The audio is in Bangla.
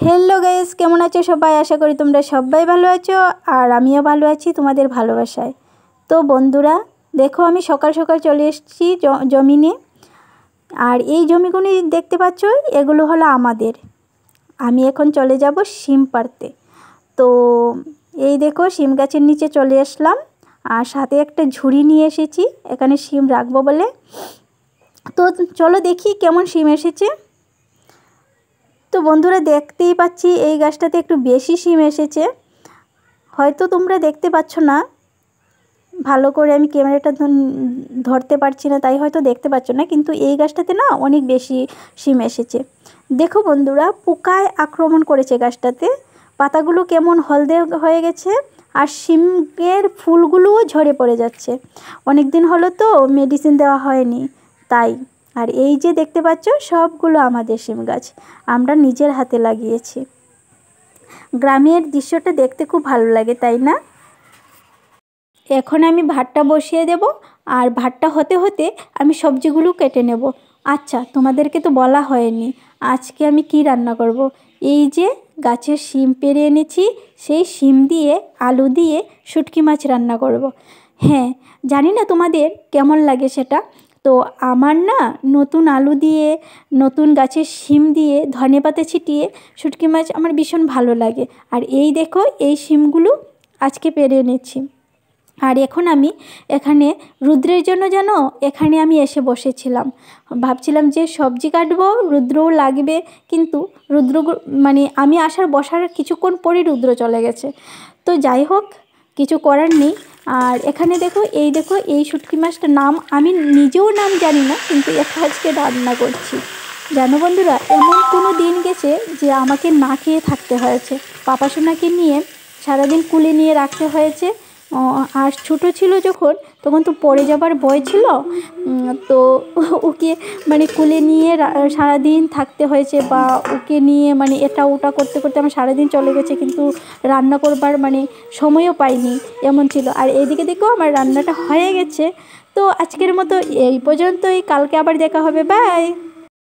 हेलो गाइस, केमन आछो सबाई? आशा करी तोमरा सबाई भालो आछो और आमिও भालो आछि तोमादेर भालोबासाय। तो बंधुरा देखो आमी सकाल सकाल चले एसेछि जमिने और এই জমিগুলো দেখতে পাচ্ছো এগুলো হলো আমাদের। আমি এখন চলে যাব শিম পাড়তে। তো এই দেখো শিম গাছের নিচে চলে আসলাম আর সাথে একটা ঝুড়ি নিয়ে এসেছি এখানে শিম রাখবো বলে। তো চলো দেখি কেমন শিম এসেছে। তো বন্ধুরা দেখতেই পাচ্ছি এই গাছটাতে একটু বেশি শিম এসেছে, হয়তো তোমরা দেখতে পাচ্ছ না ভালো করে, আমি ক্যামেরাটা ধরতে পারছি না তাই হয়তো দেখতে পাচ্ছ না, কিন্তু এই গাছটাতে না অনেক বেশি শিম এসেছে। দেখো বন্ধুরা পোকায় আক্রমণ করেছে গাছটাতে, পাতাগুলো কেমন হলদে হয়ে গেছে আর শিমের ফুলগুলোও ঝরে পড়ে যাচ্ছে। অনেক দিন হলো তো মেডিসিন দেওয়া হয়নি তাই। আর এই যে দেখতে পাচ্ছ সবগুলো আমাদের শিম গাছ, আমরা নিজের হাতে লাগিয়েছি। গ্রামের দৃশ্যটা দেখতে খুব ভালো লাগে তাই না? এখন আমি ভাতটা বসিয়ে দেব আর ভাতটা হতে হতে আমি সবজিগুলো কেটে নেব। আচ্ছা তোমাদেরকে তো বলা হয়নি আজকে আমি কি রান্না করব। এই যে গাছের শিম পেড়ে এনেছি, সেই শিম দিয়ে আলু দিয়ে শুটকি মাছ রান্না করব। হ্যাঁ জানি না তোমাদের কেমন লাগে সেটা। তো আমার না নতুন আলু দিয়ে নতুন গাছের শিম দিয়ে ধনেপাতা ছিটিয়ে শুটকি মাছ আমার ভীষণ ভালো লাগে। আর এই দেখো এই শিমগুলো আজকে পেড়ে এনেছি। আর এখন আমি এখানে রুদ্রের জন্য জানো এখানে আমি এসে বসেছিলাম, ভাবছিলাম যে সবজি কাটবো রুদ্রও লাগবে, কিন্তু রুদ্র মানে আমি বসার কিছুক্ষণ পরই রুদ্র চলে গেছে। তো যাই হোক কিছু করার নেই। আর এখানে দেখো এই শুটকি মাছটার নাম আমি নিজেও নাম জানি না, কিন্তু এটা আজকে রান্না করছি। জানো বন্ধুরা এমন কোনো দিন গেছে যে আমাকে না খেয়ে থাকতে হয়েছে। পাপা সোনাকে নিয়ে সারাদিন কুলে নিয়ে রাখতে হয়েছে। আর ছোটো ছিল যখন তখন তো পড়ে যাবার ভয় ছিল, তো ওকে মানে কুলে নিয়ে সারাদিন থাকতে হয়েছে, বা ওকে নিয়ে মানে এটা ওটা করতে করতে আমার সারাদিন চলে গেছে, কিন্তু রান্না করবার মানে সময়ও পাইনি এমন ছিল। আর এইদিকে দেখো আমার রান্নাটা হয়ে গেছে। তো আজকের মতো এই পর্যন্তই, কালকে আবার দেখা হবে, বাই।